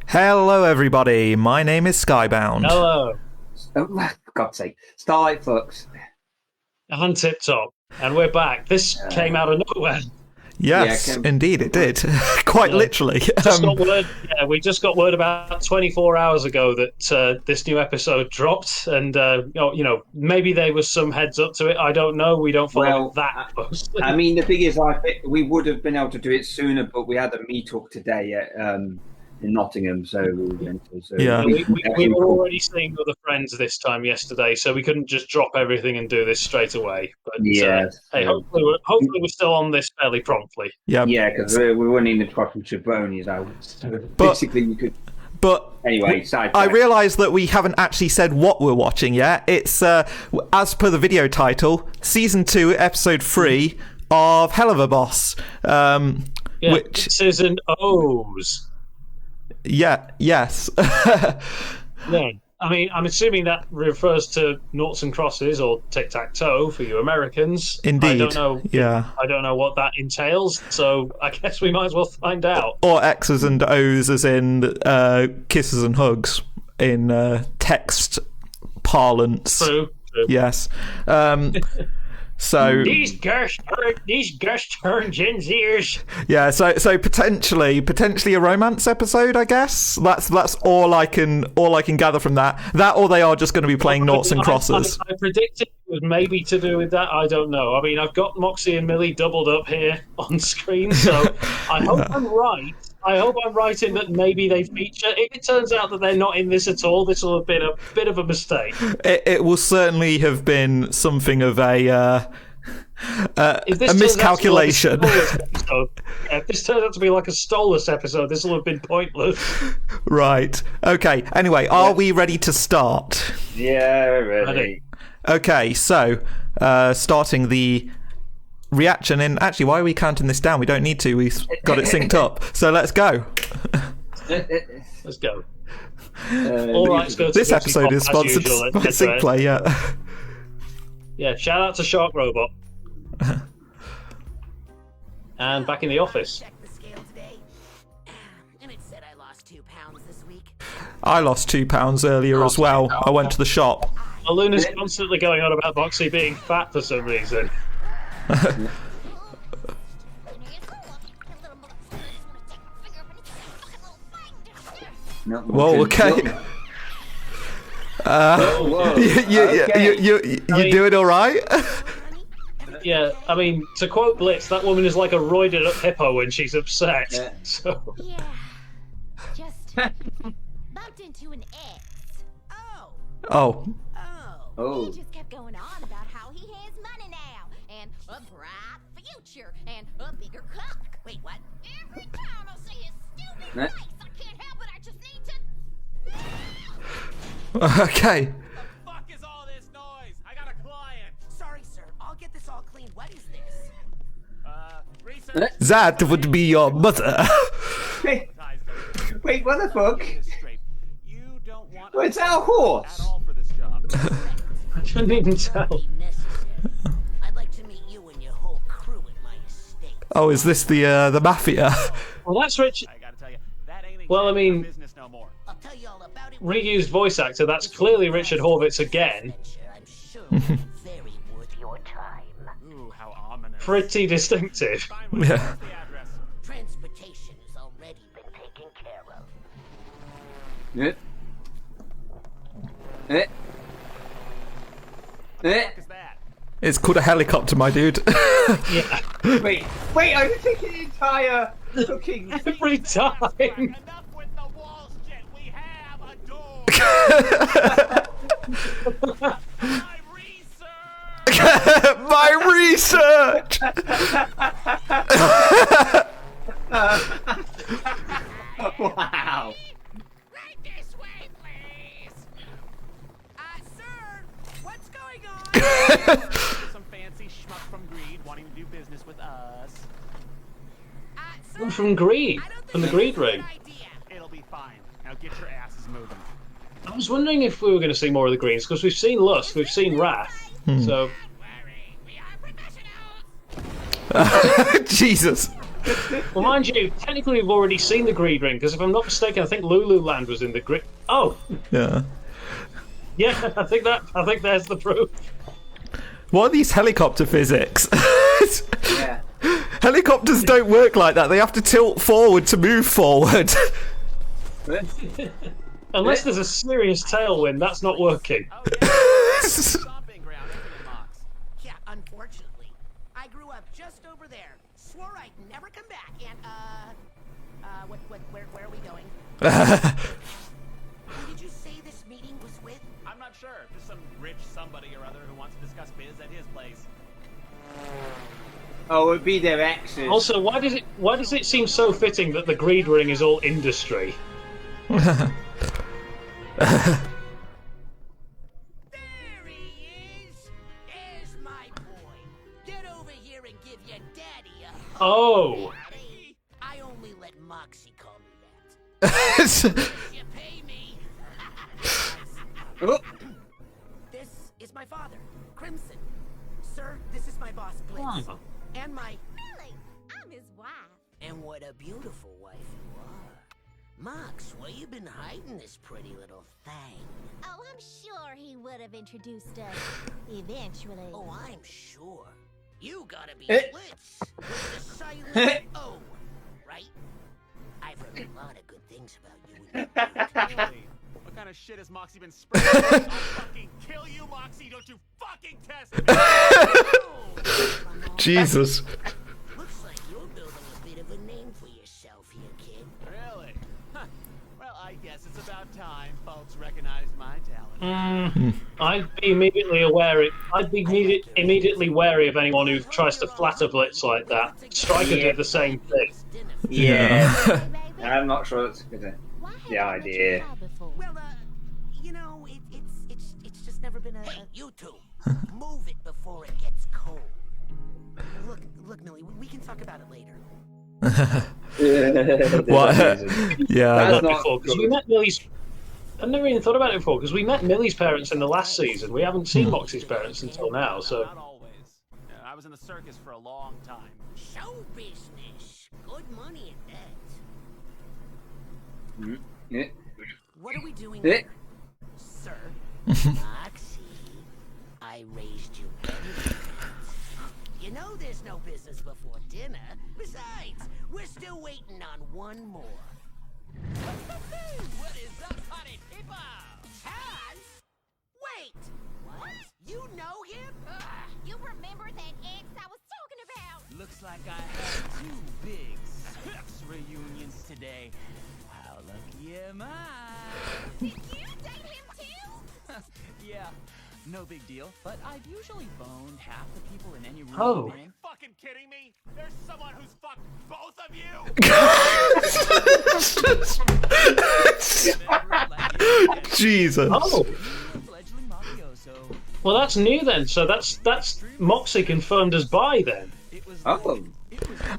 Hello, everybody. My name is Skybound. Hello. Oh, for God's sake. Starlight Flux. I'm Tip Top, and we're back. This came out of nowhere. Yes, indeed, it did. Quite literally. We just got word about 24 hours ago that this new episode dropped, and maybe there was some heads up to it. I don't know. We don't follow that closely. I mean, the thing is, we would have been able to do it sooner, but we had a meet-up today in Nottingham, so we were going to. So we were already seeing other friends this time yesterday, so we couldn't just drop everything and do this straight away. But hopefully we're still on this fairly promptly. Yeah, because we're running the fucking jabronis out. So basically, you could. But anyway, I realise that we haven't actually said what we're watching yet. It's as per the video title, Season 2, Episode 3 of Helluva Boss. Which X's and O's. Yeah. Yes. Yeah. I mean, I'm assuming that refers to noughts and crosses or tic-tac-toe for you Americans. Indeed. I don't know. Yeah. I don't know what that entails, so I guess we might as well find out. Or X's and O's as in kisses and hugs in text parlance. True. Yes. So these gush turns in ears. Yeah, so potentially a romance episode, I guess. That's all I can gather from that. That or they are just going to be playing noughts and crosses. I predicted it was maybe to do with that. I don't know. I mean, I've got Moxie and Millie doubled up here on screen, so I hope I'm right. I hope I'm right in that maybe they feature. If it turns out that they're not in this at all, this will have been a bit of a mistake. It will certainly have been something of a miscalculation. If this turns out to be like a Stolus episode, this will have been pointless. Right. Okay. Anyway, are we ready to start? Yeah, we're ready. Okay, so starting the reaction, and actually, why are we counting this down? We don't need to. We've got it synced up. So let's go. Let's go. All right, let's go. This episode is sponsored by SyncPlay. Yeah. Yeah. Shout out to Shark Robot. And back in the office. And it said I lost 2 pounds this week. I lost 2 pounds earlier as well. I went to the shop. Luna's constantly going on about Moxie being fat for some reason. Whoa, okay. You doing all right? Yeah, I mean, to quote Blitz, that woman is like a roided up hippo when she's upset. Yeah. So. Yeah. Just bumped into an ex. Oh. He just kept going on about how he has money now, and a bright future, and a bigger cock. Wait, what? Every time I see his stupid face, I can't help it. I just need to. Okay. What the fuck is all this noise? I got a client. Sorry, sir. I'll get this all clean. What is this? Research. That would be your mother. Wait, what the fuck? You don't want It's our horse. at all for this job. I couldn't even tell. I'd like to meet you and your whole crew at my estate. Oh, is this the mafia? Well, that's Rich. I gotta tell you, that ain't Well, I exactly mean- business no more. I'll tell you all about it. Reused voice actor, that's clearly Richard Horvitz again. I'm sure very worth your time. Ooh, how ominous. Pretty distinctive. Fine with Yeah. what's the address? Transportation has already been taken care of. What is that? It's called a helicopter, my dude. Yeah. Wait, I'm taking the entire fucking Every time. Enough with the walls, shit. We have a door. My research. My research. wow. Right this way, please. Sir, what's going on? Some fancy schmuck from Greed wanting to do business with us. From Greed. From the Greed ring. It'll be fine. Now get your asses moving. I was wondering if we were going to see more of the Greens, because we've seen Lust, we've seen Wrath. So. Don't worry, we are professionals. Jesus. Well, mind you, technically we've already seen the greed ring, because if I'm not mistaken, I think Lululand was in the greed. Oh, Yeah. yeah, I think there's the proof. What are these helicopter physics? Yeah. Helicopters don't work like that. They have to tilt forward to move forward. Unless there's a serious tailwind, that's not working. Oh, yeah. Stomping ground, isn't it, Mox? Yeah, unfortunately. I grew up just over there. Swore I'd never come back. And, where are we going? Who did you say this meeting was with? I'm not sure. Just some rich somebody or other who wants to discuss biz at his place. Oh, it would be their exes. Also, why does it seem so fitting that the greed ring is all industry? There he is! There's my boy. Get over here and give your daddy a hug. Oh, I only let Moxie call me that. You pay me. Oh, This is my father, Crimson. Sir, this is my boss, Blitz. Oh. And my... Millie, I'm his wife. And what a beautiful wife you are. Mox, where you been hiding this pretty little thing? Oh, I'm sure he would have introduced us eventually. Oh, I'm sure. You gotta be Eh. Blitz with the silent O, right? I've heard a lot of good things about you. Really? What kind of shit has Moxie been spraying? I'll fucking kill you, Moxie! Don't you fucking test me! Jesus. Looks like you're building a bit of a name for yourself here, kid. Really? Huh. Well, I guess it's about time folks recognized my talent. I'd be immediately immediately wary of anyone who tries to flatter Blitz like that. Stryker did the same thing. yeah. Hey, baby, I'm not sure that's good. why haven't the I met idea. your dad before? Well, you know, it's just never been a... Hey, you two! Move it before it gets cold. Look, Millie, we can talk about it later. What? Yeah. That's not Before, because we good. met Millie's. I've never even thought about it before, because we met Millie's parents in the last season. We haven't seen Moxie's parents until now, so. Not always. I was in the circus for a long time. Show business. Good money at that. Yeah. What are we doing Eh. here? Sir, Moxie, I raised you better than that. You know there's no business before dinner. Besides, we're still waiting on one more. What is up, honey people? Taz? Wait! What? You know him? You remember that ex I was talking about? Looks like I have two big sex reunions today. How lucky am I? Did you date him too? Yeah, no big deal. But I've usually boned half the people in any room. Oh. Are you fucking kidding me? There's someone who's fucked both of you. Jesus. Oh, Fledgling mafioso. well, that's new then. So that's Moxie confirmed as bi then. It was Oh.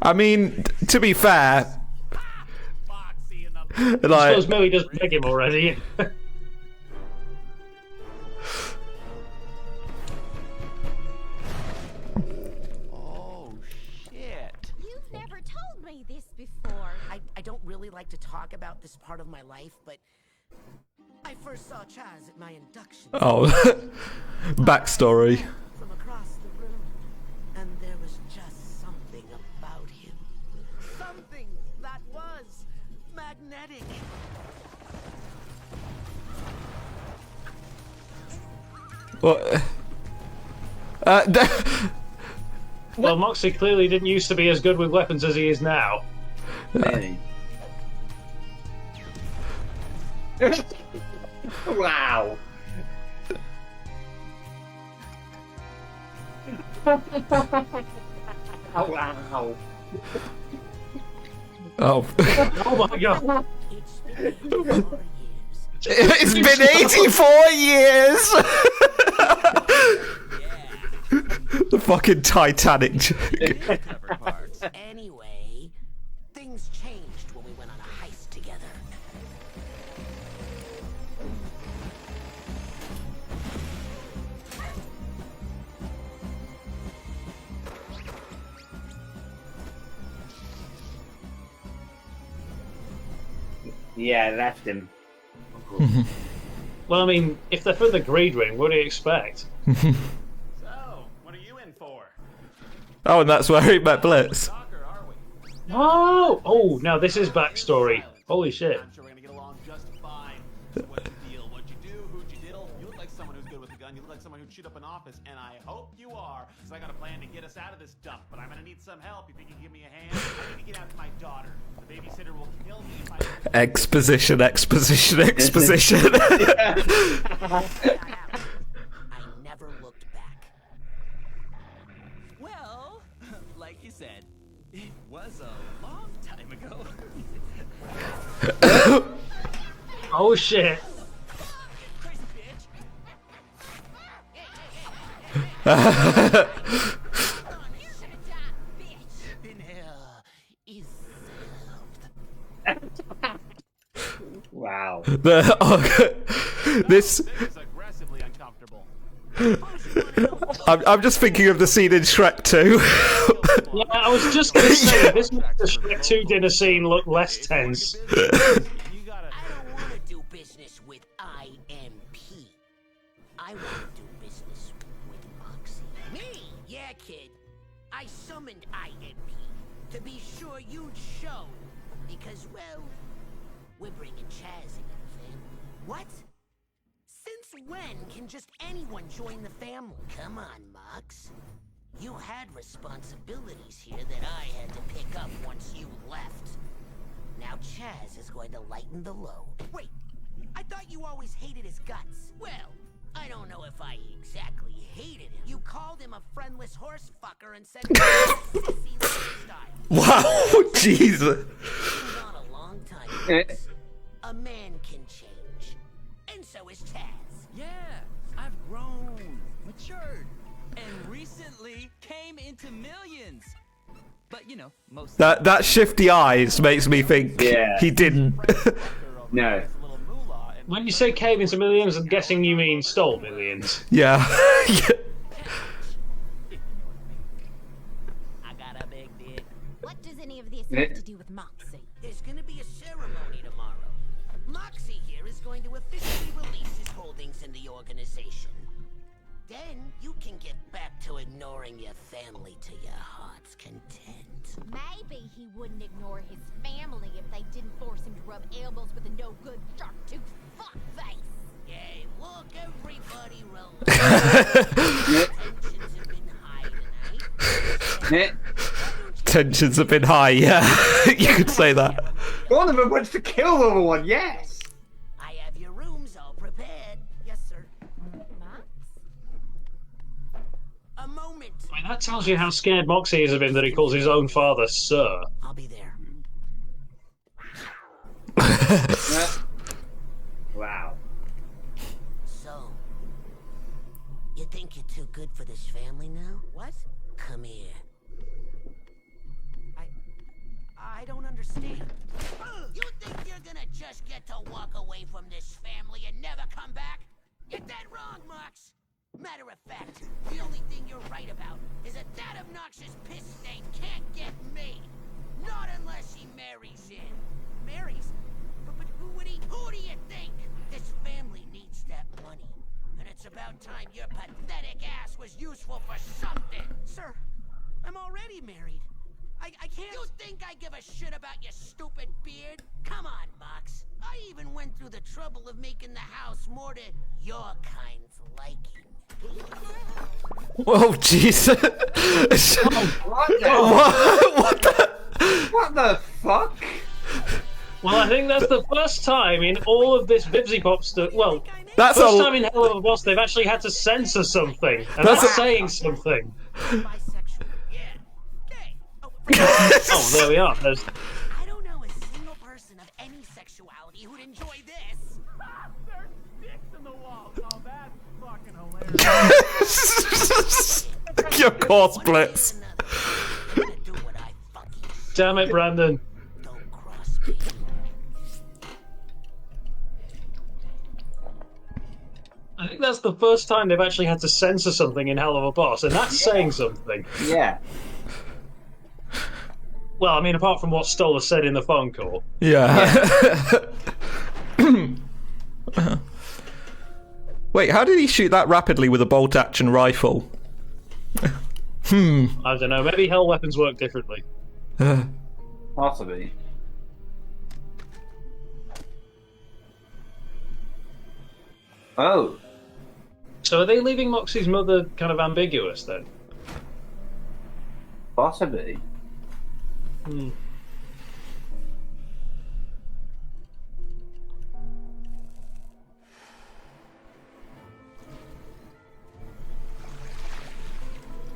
I mean, to be fair, Moxie in the I like, suppose Millie does beg him already. Oh shit. You've never told me this before. I don't really like to talk about this part of my life, but I first saw Chaz at my induction. oh, backstory. From across the room, and there was just something about him. Something that was magnetic. What? Well, Moxie clearly didn't used to be as good with weapons as he is now. Really? Wow. Oh, wow. Oh. Oh my god! It's been 4 years. It's been 84 years! The fucking Titanic joke. Cover parts. Anyway, things changed when we went on a heist together. Yeah, left him. Well, I mean, if they're for the greed ring, what do you expect? So, what are you in for? Oh, and that's where he met Blitz. Soccer, are we? Oh, now this is backstory. Holy shit. I'm sure we're gonna get along just fine. So what's the deal? What'd you do? Who'd you diddle? You look like someone who's good with a gun. You look like someone who'd shoot up an office, and I hope you are. So I got a plan to get us out of this dump, but I'm gonna need some help. You think you can give me a hand? I need to get out to my daughter. The babysitter will kill me if I don't. Exposition. I never looked back. Well, like you said, it was a long time ago. Oh shit. Crazy bitch. Dinner is Wow. This. This is aggressively uncomfortable. I'm just thinking of the scene in Shrek 2. Yeah, I was just going to say, this makes the Shrek 2 dinner scene look less tense. You gotta. I don't want to do business with IMP. I want to do business with Moxie. Me? Yeah, kid. I summoned IMP to be sure you'd show. Because, well, we're bringing Chaz into the family. What? Since when can just anyone join the family? Come on, Mox. You had responsibilities here that I had to pick up once you left. Now Chaz is going to lighten the load. Wait, I thought you always hated his guts. Well, I don't know if I exactly hated him. You called him a friendless horse fucker and said sissy lifestyle. Wow, Jesus. It's been on a long time. A man can change. And so is Chaz. Yeah, I've grown, matured, and recently came into millions. But you know, most That shifty eyes makes me think Yeah. he didn't. No. When you say came into millions, I'm guessing you mean stole millions. Yeah. I got a big dick. What does any of this have to do with Moxie? There's gonna be a ceremony tomorrow. Moxie here is going to officially release his holdings in the organization. Then you can get back to ignoring your family to your heart's content. Maybe he wouldn't ignore his family if they didn't force him to rub elbows with a no-good shark-toothed fuckface. Yay, look, everybody relax. Tensions have been high tonight. Tensions have been high, yeah. You could say that. One of them wants to kill the other one, yes! I have your rooms all prepared. Yes, sir. Mox? A moment. I mean, that tells you how scared Moxie is of him that he calls his own father Sir. I'll be there. Wow. So, you think you're too good for this family now? What? Come here. I don't understand. You think you're gonna just get to walk away from this family and never come back? You're dead wrong, Mox. Matter of fact, the only thing you're right about is that obnoxious piss stain can't get me. Not unless he marries in. Marries? But who would he? Who do you think? This family needs that money. And it's about time your pathetic ass was useful for something. Sir, I'm already married. I can't. You think I give a shit about your stupid beard? Come on, Mox. I even went through the trouble of making the house more to your kind's liking. Oh, Jesus. What the fuck? Well, I think that's the first time in all of this Bibsy Pop stuff. Well, That's first a- time in Helluva Boss they've actually had to censor something, and That's that's a- saying something. Bisexual. Yeah. Gay. Oh, Oh, there we are. There's... I don't know a single person of any sexuality who'd enjoy this. There's dicks in the walls. Oh, that's fucking hilarious. Your course, Blitz. One way or another, I'm gonna do what I fucking Damn it, Brandon. don't cross me. I think that's the first time they've actually had to censor something in Helluva Boss, and that's saying something. Yeah. Well, I mean, apart from what Stoller said in the phone call. Yeah. Wait, how did he shoot that rapidly with a bolt-action rifle? I don't know. Maybe hell weapons work differently. Possibly. Oh. So are they leaving Moxie's mother kind of ambiguous then? Possibly. Hmm.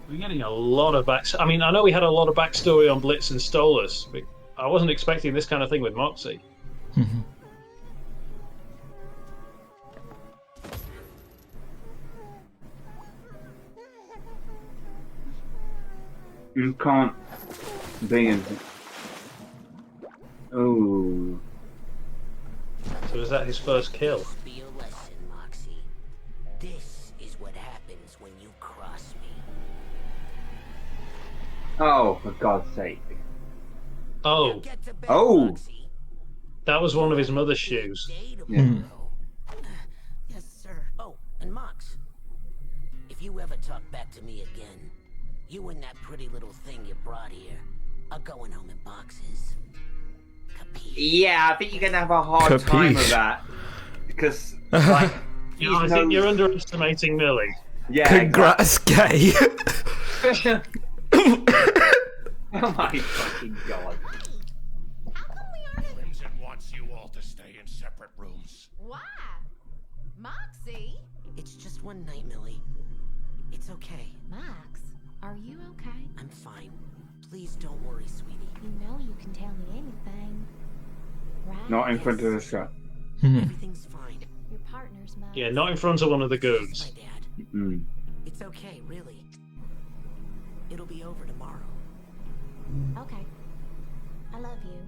We're getting a lot of back. I mean, I know we had a lot of backstory on Blitz and Stolas, but I wasn't expecting this kind of thing with Moxie. You can't bring him. Oh. So is that his first kill? Be a lesson, Moxie. This is what happens when you cross me. Oh, for God's sake. Oh, Get to bed, Oh. Moxie. that was one of his mother's shoes. Day Yeah. tomorrow. Yes, sir. Oh, and Mox, if you ever talk back to me again, you and that pretty little thing you brought here are going home in boxes. Capiche? Yeah, I think you're gonna have a hard time with Capiche. that because, like, You know, I think you're underestimating Millie. yeah. Congrats, gay. Exactly. Oh my fucking God. How come we aren't in... Crimson wants you all to stay in separate rooms. Why? Moxie? It's just one night, Millie. It's okay. Max, are you okay? I'm fine. Please don't worry, sweetie. You know you can tell me anything. Right? Not in front of the shot. Everything's fine. Your partner's Max. Yeah, not in front of one of the My goons. dad. Mm. It's okay, really. It'll be over tomorrow. Okay. I love you.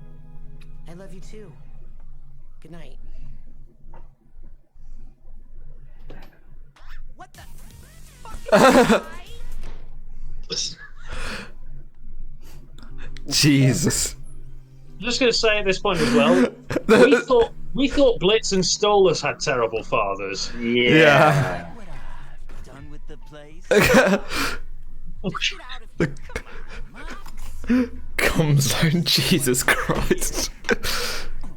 I love you too. Good night. What the fuck? Jesus. I'm just going to say at this point as well, we thought Blitz and Stolas had terrible fathers. Yeah. What done with the place? Yeah. Get out of here. Come on, Mox. Cum zone, Jesus Christ.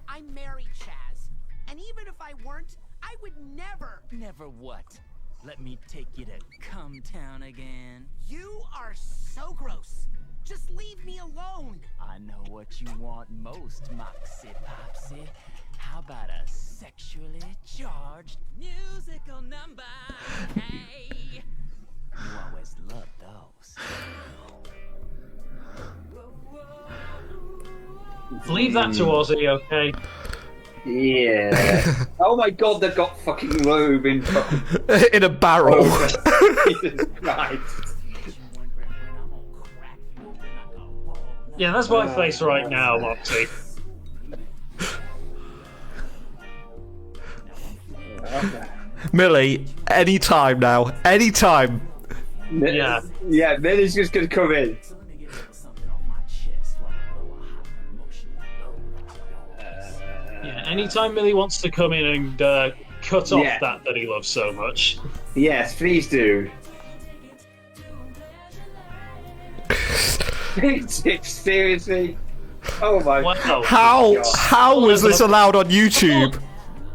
I'm married, Chaz. And even if I weren't, I would never. Never what? Let me take you to Cum Town again. You are so gross. Just leave me alone. I know what you want most, Moxie Popsy. How about a sexually charged musical number? Hey! You always loved those. Leave that to Ozzy, okay? Yeah. Oh my God, they've got fucking robe in fucking. In a barrel. Jesus Christ. Wondering when I'm gonna crack you open like a ball. Yeah, that's my face right now, Moxie. Millie, anytime now. Anytime. Yeah. Yeah, Millie's just gonna come in. So let me get something off my chest while I blow a hot emotional load. Yeah, anytime Millie wants to come in and cut off Yeah. that he loves so much. Yes, please do. Seriously? Oh my Wow. How was this allowed on YouTube?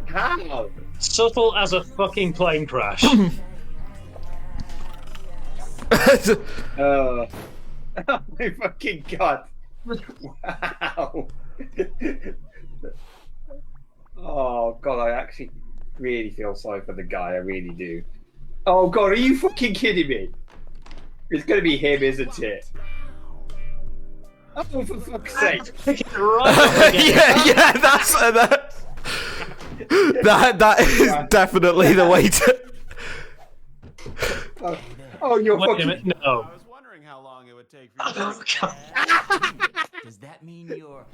How? Subtle as a fucking plane crash. Oh my fucking God. Wow. Oh God, I actually really feel sorry for the guy, I really do. Oh God, are you fucking kidding me? It's gonna be him, isn't it? Oh, for fuck's sake. Right up again. yeah, that's that is definitely the way to. Oh, you're Wait a fucking. minute, no. I was wondering how long it would take for you Oh, to... God. Does that mean you're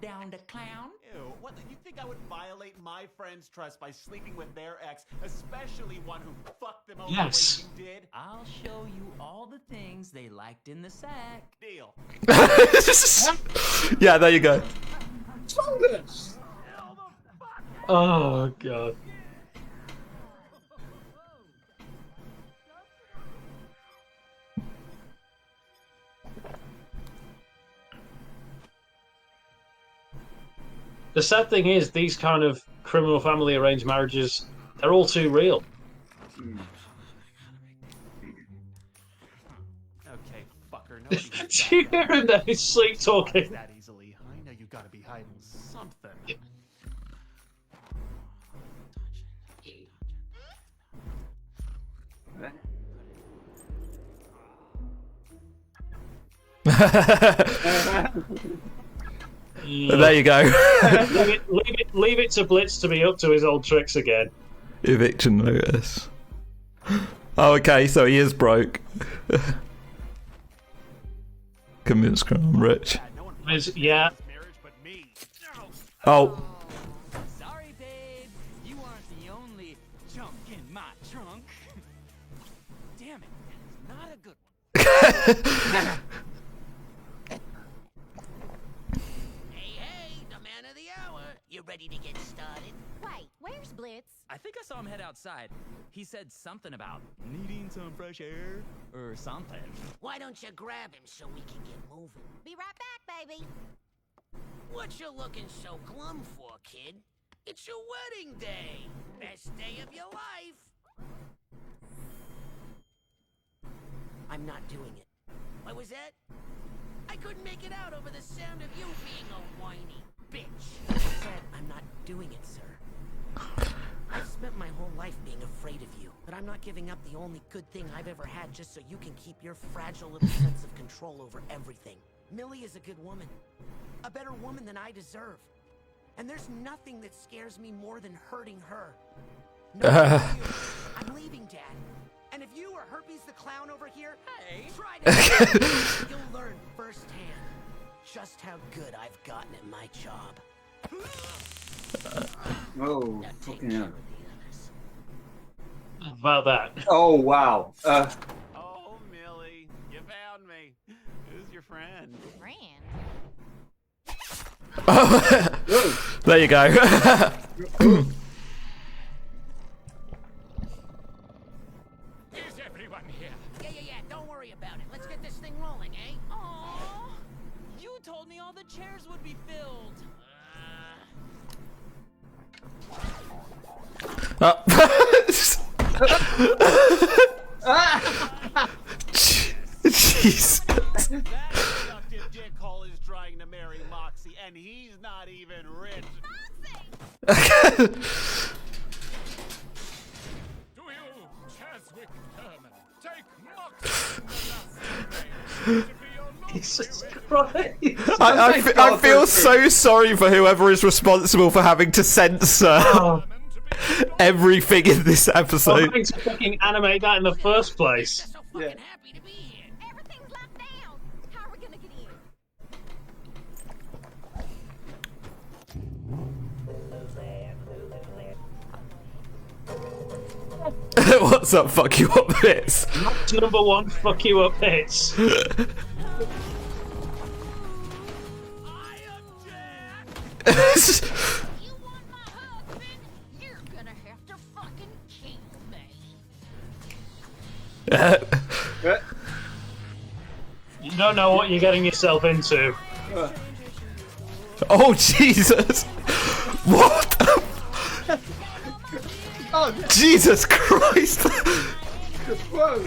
down to clown? Ew, what, you think I would violate my friend's trust by sleeping with their ex, especially one who fucked them over Yes. the way you did? I'll show you all the things they liked in the sack. Deal. Yeah, there you go. Oh, God. sad thing is, these kind of criminal family arranged marriages, they're all too real. Okay, fucker. Nobody Do you hear him there? He's sleep talking. that easily. I know you gotta be hiding something. There you go. leave it to Blitz to be up to his old tricks again. Eviction notice. Oh, okay, so he is broke. Convinced I'm rich. Yeah. Oh. Sorry, babe. You aren't the only junk in my trunk. Damn it. Not a good one. Hey, the man of the hour. You ready to get started? Wait, where's Blitz? I think I saw him head outside. He said something about needing some fresh air or something. Why don't you grab him so we can get moving? Be right back, baby. What you looking so glum for, kid? It's your wedding day. Best day of your life. I'm not doing it. What was that? I couldn't make it out over the sound of you being a whiny bitch. I said I'm not doing it, sir. I've spent my whole life being afraid of you, but I'm not giving up the only good thing I've ever had just so you can keep your fragile little sense of control over everything. Millie is a good woman. A better woman than I deserve. And there's nothing that scares me more than hurting her. No, I'm leaving, Dad. And if you or Herpes the Clown over here try to you'll learn firsthand just how good I've gotten at my job. Oh, Now take fucking care hell. of the others. About that. Oh, wow. Oh, Millie, you found me. Who's your friend? Friend. There you go. Is everyone here? Yeah. Don't worry about it. Let's get this thing rolling, eh? Aww. You told me all the chairs would be filled. Jesus. That productive dickhole is trying to marry Moxie, and he's not even rich. Do you, Chaswick Herman, take Moxie Jesus Christ. I feel so sorry for whoever is responsible for having to censor everything in this episode. Trying to fucking animate that in the first place. So fucking happy to be here. Everything's locked down. How are we gonna get in? What's up, fuck you up bits? Number one, fuck you up hits. You want my husband? You're gonna have to fucking kill me. You don't know what you're getting yourself into. Oh, Jesus. What? Oh, Jesus Christ. whoa.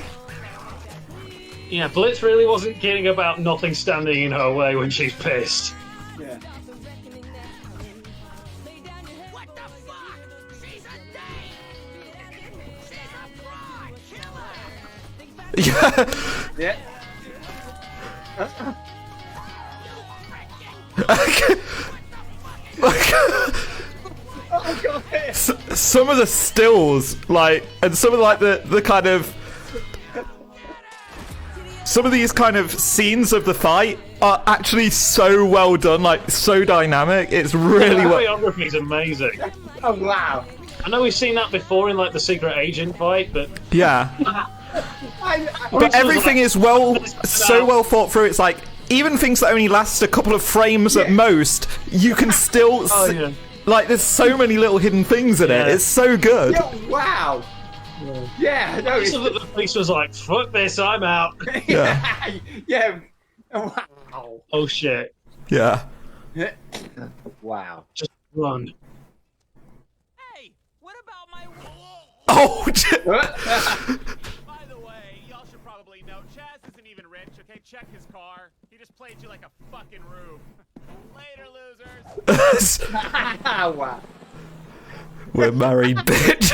Yeah, Blitz really wasn't kidding about nothing standing in her way when she's pissed. Yeah. What the fuck? She's a dame! She's a fraud! Kill her! Yeah. Yeah. Oh, God. Some of the stills, like, and some of like the kind of, some of these kind of scenes of the fight are actually so well done, like so dynamic. It's really The well. choreography is amazing. Oh, wow. I know we've seen that before in like the secret agent fight, but Yeah, but This was everything like- is so well thought through. It's like even things that only last a couple of frames at most, you can still Oh, yeah. like. There's so many little hidden things in it. Yeah. It's so good. Yo, wow. Yeah, no, so that the police was like, "Fuck this, I'm out." yeah. Yeah. Wow. Oh shit! Yeah. Wow. Just Run. Hey, what about my... Oh, By the way, y'all should probably know Chaz isn't even rich, okay? Check his car. He just played you like a fucking rube. Later, losers. Wow. we're married, bitch.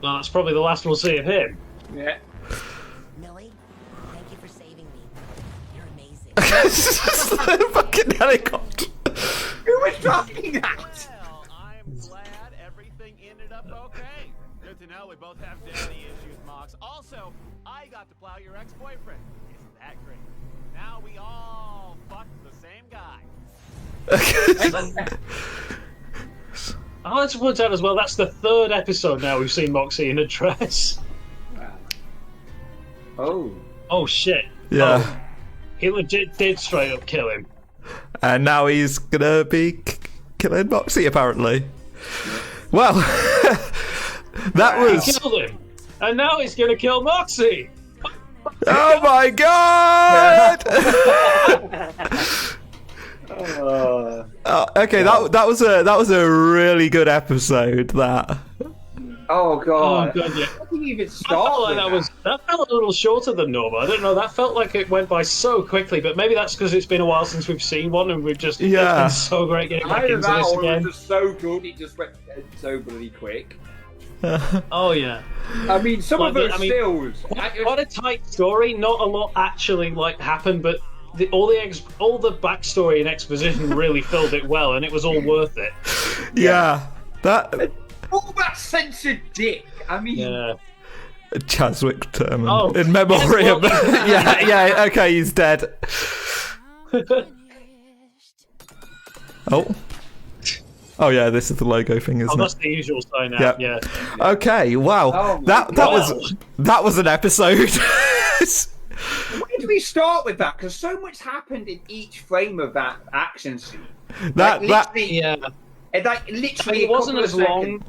Well, that's probably the last we'll see of him. Yeah. Millie, thank you for saving me. You're amazing. The fucking helicopter. Who was driving that? Well, I'm glad everything ended up okay. Good to know we both have daddy issues, Mox. Also, I got to plow your ex-boyfriend. Isn't that great? Now we all fucked the same guy. I like to point out as well, that's the third episode now we've seen Moxie in a dress. Oh. Oh shit. Yeah. Oh, he legit did straight up kill him. And now he's gonna be killing Moxie, apparently. Well, that He was... killed him. And now he's gonna kill Moxie. Oh my god! Okay, that was a really good episode. That. Oh god. Oh god, yeah. How can you even I start felt like with that felt a little shorter than normal. I don't know. That felt like it went by so quickly, but maybe that's because it's been a while since we've seen one, and we've just it's been so great getting back Either into that this or it again. was just so good, it just went so bloody quick. Oh yeah. I mean, some of those stills. Quite a tight story. Not a lot actually happened, but all the backstory and exposition really filled it well, and it was all worth it. Yeah, that. All that censored dick. I mean. Yeah. Chaswick Turman. Oh, in memoriam. yes, yeah, okay, he's dead. Oh yeah, this is the logo thing, isn't that's it? the usual sign out. Yeah. Okay, wow. Oh, that was an episode. Where do we start with that? Because so much happened in each frame of that action scene. That Yeah. Literally, It wasn't as long.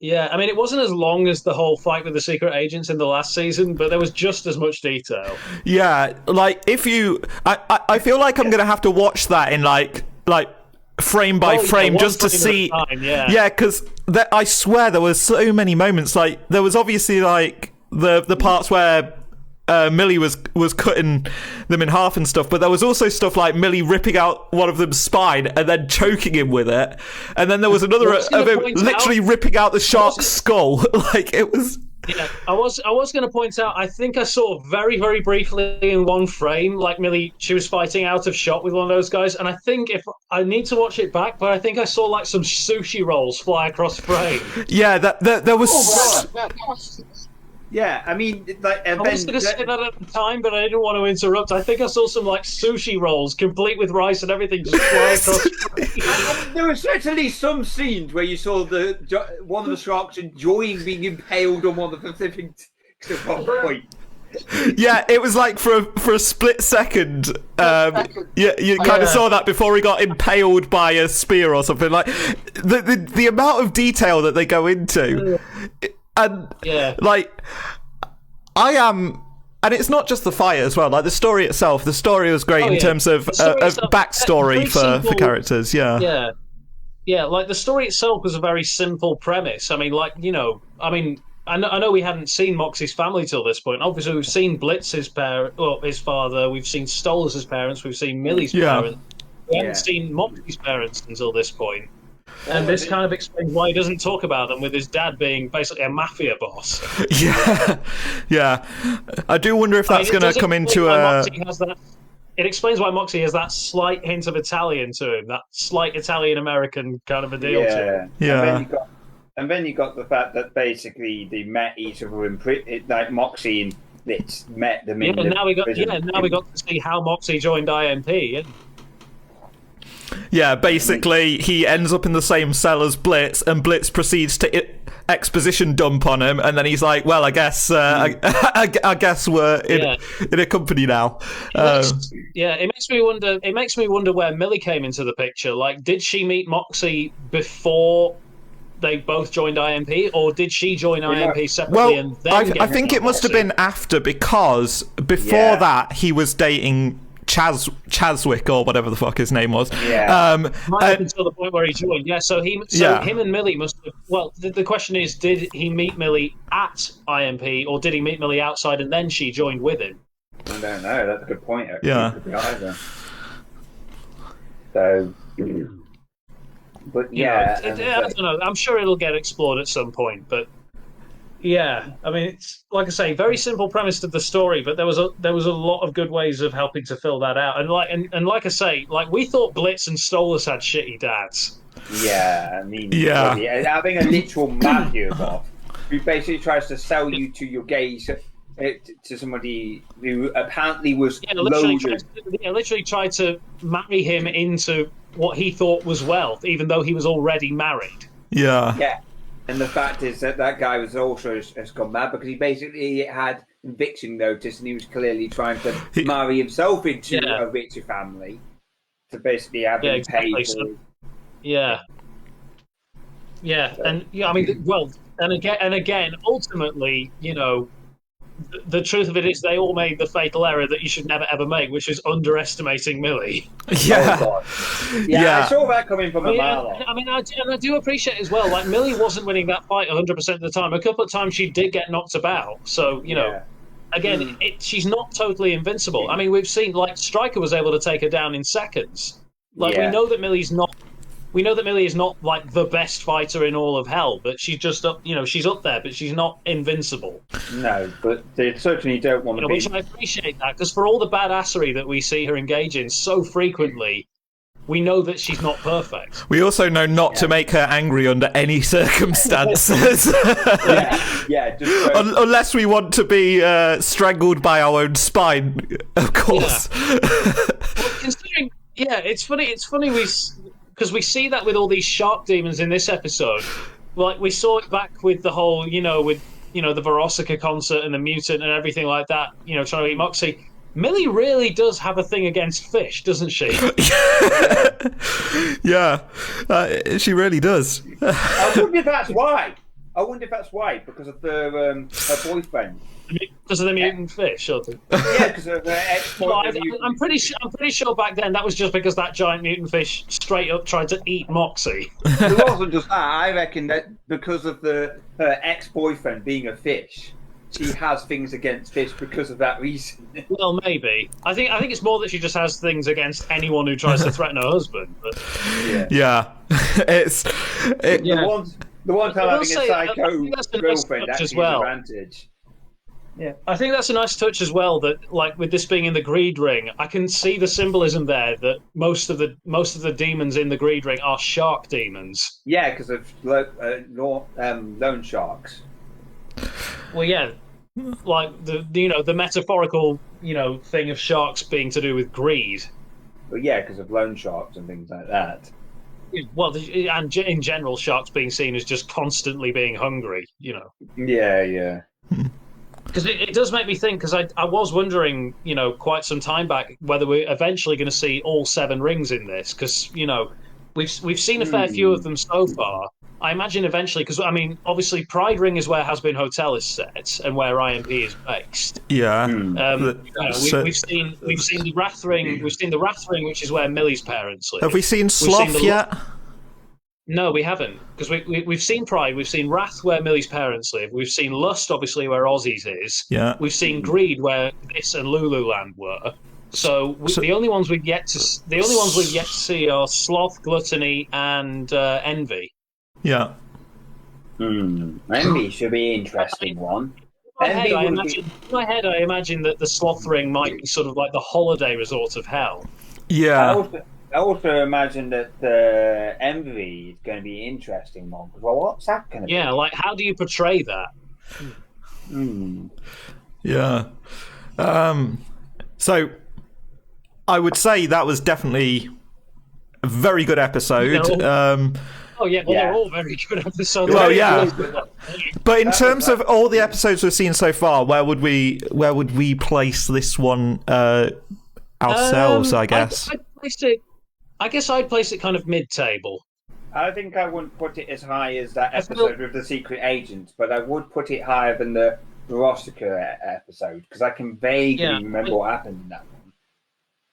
Yeah, I mean, it wasn't as long as the whole fight with the secret agents in the last season, but there was just as much detail. Yeah, like if you, I feel like I'm gonna have to watch that in like frame by frame just to see. Yeah, because I swear there was so many moments. Like there was obviously like the parts where Millie was cutting them in half and stuff, but there was also stuff like Millie ripping out one of them's spine and then choking him with it, and then there was another of him literally ripping out the shark's skull. Like it was. Yeah, I was going to point out. I think I saw very, very briefly in one frame, like Millie, she was fighting out of shot with one of those guys, and I think if I need to watch it back, but I think I saw like some sushi rolls fly across frame. Yeah, there was. Yeah, I mean, like, I was going to say that at the time, but I didn't want to interrupt. I think I saw some like sushi rolls, complete with rice and everything, just fly across. There were certainly some scenes where you saw one of the sharks enjoying being impaled on one of the specific point. Yeah, it was like for a split second. You kind of saw that before he got impaled by a spear or something. Like the amount of detail that they go into. And like I am, and it's not just the fight as well. Like the story itself, the story was great in terms of backstory for characters. Yeah. Like the story itself was a very simple premise. I mean, I know we hadn't seen Moxie's family till this point. Obviously, we've seen Blitz's his father. We've seen Stolar's parents. We've seen Millie's parents. We haven't seen Moxie's parents until this point. And this kind of explains why he doesn't talk about them, with his dad being basically a mafia boss. Yeah. I do wonder if that's going to come into It explains why Moxie has that slight hint of Italian to him, that slight Italian-American kind of a deal to him. Yeah. And then you got the fact that basically they met each other in like Moxie and Blitz met them in now we got to see how Moxie joined IMP. Yeah, basically he ends up in the same cell as Blitz, and Blitz proceeds to exposition dump on him, and then he's like, "Well, I guess I guess we're in a company now." It makes me wonder. It makes me wonder where Millie came into the picture. Like, did she meet Moxie before they both joined IMP, or did she join IMP separately and then I think it must have been after, because before that he was dating Chaswick or whatever the fuck his name was. Yeah. Until the point where he joined. Yeah, so him and Millie must have... Well, the question is, did he meet Millie at IMP, or did he meet Millie outside and then she joined with him? I don't know. That's a good point. Actually. Yeah. It could be either. So... But yeah... I don't know. I'm sure it'll get explored at some point, but... Yeah, I mean, it's like I say, very simple premise to the story, but there was a lot of good ways of helping to fill that out. And like I say, like we thought Blitz and Stolas had shitty dads. Yeah, I mean, having a literal mafia boss who basically tries to sell you to your gays to somebody who apparently was loaded. Literally tried to marry him into what he thought was wealth, even though he was already married. Yeah. Yeah. And the fact is that guy was also has gone mad because he basically had eviction notice and he was clearly trying to marry himself into a richer family to basically have him pay for so, Yeah. And I mean, well, and again, ultimately, you know, the truth of it is they all made the fatal error that you should never ever make, which is underestimating Millie. Yeah. I saw that coming from a mile off. I mean, I do appreciate as well, like, Millie wasn't winning that fight 100% of the time. A couple of times she did get knocked about. So, you know, again, she's not totally invincible. I mean, we've seen, like, Stryker was able to take her down in seconds. Like, we know that Millie is not like the best fighter in all of hell, but she's just up. You know, she's up there, but she's not invincible. No, but they certainly don't want to be. Which I appreciate that, because for all the badassery that we see her engage in so frequently, we know that she's not perfect. We also know not to make her angry under any circumstances. Unless we want to be strangled by our own spine, of course. Yeah. Well, considering, it's funny. Because we see that with all these shark demons in this episode. Like, we saw it back with the whole, the Varosika concert and the mutant and everything like that, trying to eat Moxie. Millie really does have a thing against fish, doesn't she? Yeah, she really does. I wonder if that's why. Because of her boyfriend. Because of the mutant fish, or the... Yeah, because of her I'm pretty sure back then that was just because that giant mutant fish straight up tried to eat Moxie. It wasn't just that. I reckon that because of her ex-boyfriend being a fish, she has things against fish because of that reason. Well, maybe. I think it's more that she just has things against anyone who tries to threaten her husband. But... Yeah. The one time having a psycho girlfriend actually is an advantage. Yeah, I think that's a nice touch as well. That, like, with this being in the Greed Ring, I can see the symbolism there. That most of the demons in the Greed Ring are shark demons. Yeah, because of loan sharks. Well, yeah, like the metaphorical thing of sharks being to do with greed. But yeah, because of loan sharks and things like that. Well, and in general, sharks being seen as just constantly being hungry. Yeah. Because it does make me think, because I was wondering, quite some time back, whether we're eventually going to see all 7 rings in this, because, we've seen a fair few of them so far. I imagine eventually, because, I mean, obviously Pride Ring is where Has Been Hotel is set, and where IMP is based. Yeah. We've seen the Wrath Ring, which is where Millie's parents live. Have we seen Sloth yet? No, we haven't, because we've seen Pride, we've seen Wrath where Millie's parents live, we've seen Lust, obviously, where Ozzy's is. Yeah. We've seen Greed where this and Lululand were. So the only ones we've yet to see are Sloth, Gluttony, and Envy. Yeah. Envy should be an interesting one. In my head, I imagine that the Sloth Ring might be sort of like the holiday resort of hell. Yeah. I also imagine that Envy is going to be an interesting one. Well, what's that going to be? Yeah, like, how do you portray that? Yeah. So, I would say that was definitely a very good episode. They're all very good episodes. Well, yeah. But in terms of all the episodes we've seen so far, where would we place this one ourselves? I guess. I'd place it kind of mid-table. I think I wouldn't put it as high as that episode with the secret agent, but I would put it higher than the Veronica episode because I can vaguely remember what happened in that one.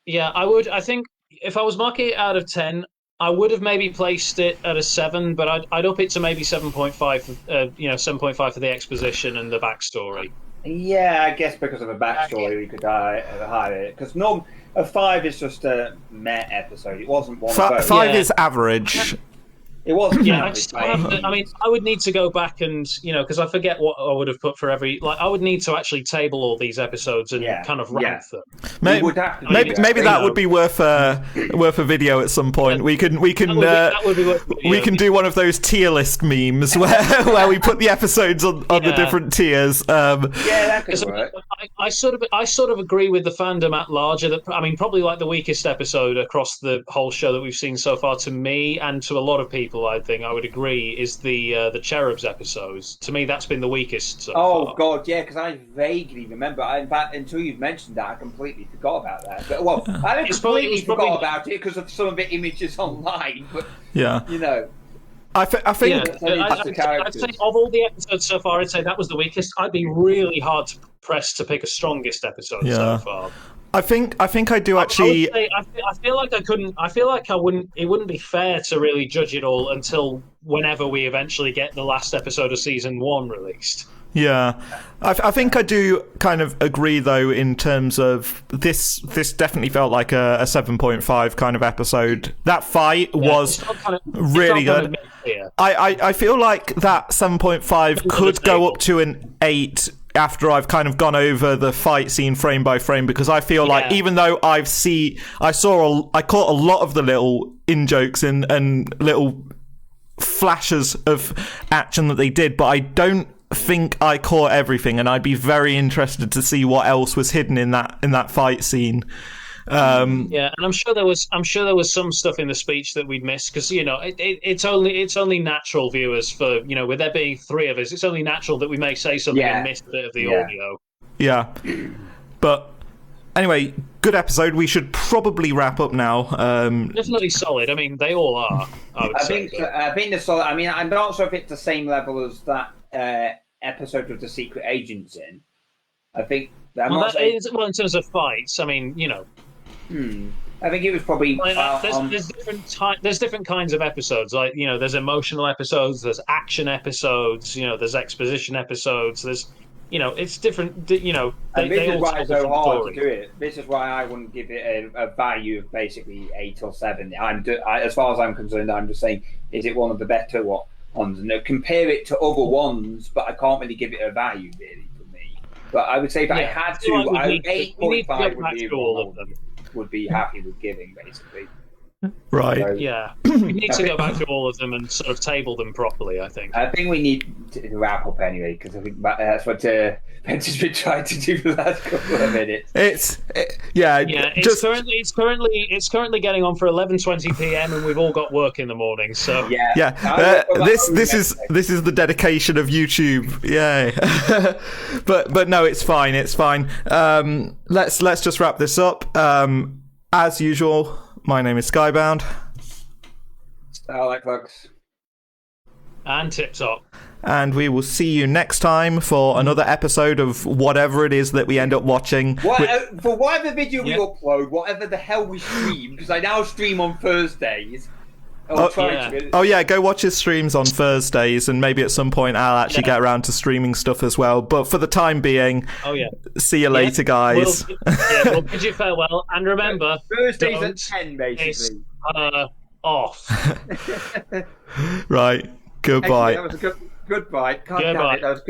Yeah, I would. I think if I was marking it out of 10, I would have maybe placed it at a 7, but I'd up it to maybe 7.5. 7.5 for the exposition and the backstory. Yeah, I guess because of the backstory, we could hide it. Because a 5 is just a meh episode. It wasn't one. 5 is average. It wasn't. Yeah, I would need to go back and because I forget what I would have put for every. Like, I would need to actually table all these episodes and kind of rank them. Maybe that would be worth a video at some point. We can do one of those tier list memes where we put the episodes on the different tiers. That could work. I sort of agree with the fandom at large. That probably like the weakest episode across the whole show that we've seen so far to me and to a lot of people. I think I would agree is the Cherubs episodes. To me, that's been the weakest so far. God, yeah, because I vaguely remember. In fact, until you've mentioned that, I completely forgot about that. But, well, I don't completely forgot about it because of some of the images online. But I think I'd say of all the episodes so far, I'd say that was the weakest. I'd be really hard pressed to pick a strongest episode so far. I think I do actually. I feel like I couldn't. I feel like I wouldn't. It wouldn't be fair to really judge it all until whenever we eventually get the last episode of season 1 released. Yeah, I think I do kind of agree though in terms of this. This definitely felt like a 7.5 kind of episode. That fight was really good. I feel like that 7.5 could go up to an 8. After I've kind of gone over the fight scene frame by frame, because I feel like even though I caught a lot of the little in-jokes and little flashes of action that they did, but I don't think I caught everything, and I'd be very interested to see what else was hidden in that fight scene. And I'm sure there was some stuff in the speech that we'd missed because it's only natural, viewers, for with there being 3 of us, it's only natural that we may say something and miss a bit of the audio. Yeah, but anyway, good episode. We should probably wrap up now. Definitely solid. I mean, they all are. I think they're solid. I mean, I'm not sure if it's the same level as that episode with the secret agents in. I think that in terms of fights. I mean, I think it was probably there's different kinds of episodes. Like there's emotional episodes, there's action episodes, there's exposition episodes. There's it's different. This is why it's so hard to do it. This is why I wouldn't give it a value of basically 8 or 7. As far as I'm concerned, I'm just saying, is it one of the better ones? And compare it to other ones, but I can't really give it a value really for me. But I would say if I had to, 8.5 would be happy with giving, basically. Right. So, we need to go back to all of them and sort of table them properly, I think. I think we need to wrap up anyway, because I think that's what Ben's been trying to do for the last couple of minutes. It's currently getting on for 11:20 p.m. and we've all got work in the morning. So this is the dedication of YouTube. Yay! but no, it's fine. It's fine. Let's just wrap this up. As usual, my name is Skybound. Starlight Bugs. And Tip Top. And we will see you next time for another episode of whatever it is that we end up watching. For whatever video we upload, whatever the hell we stream, because I now stream on Thursdays. Go watch his streams on Thursdays, and maybe at some point I'll actually get around to streaming stuff as well. But for the time being, see you later, guys. We'll bid you farewell, and remember, Thursdays at 10, basically. Off. Right. Goodbye. Actually, that was a goodbye. God Goodbye. damn it, that was good.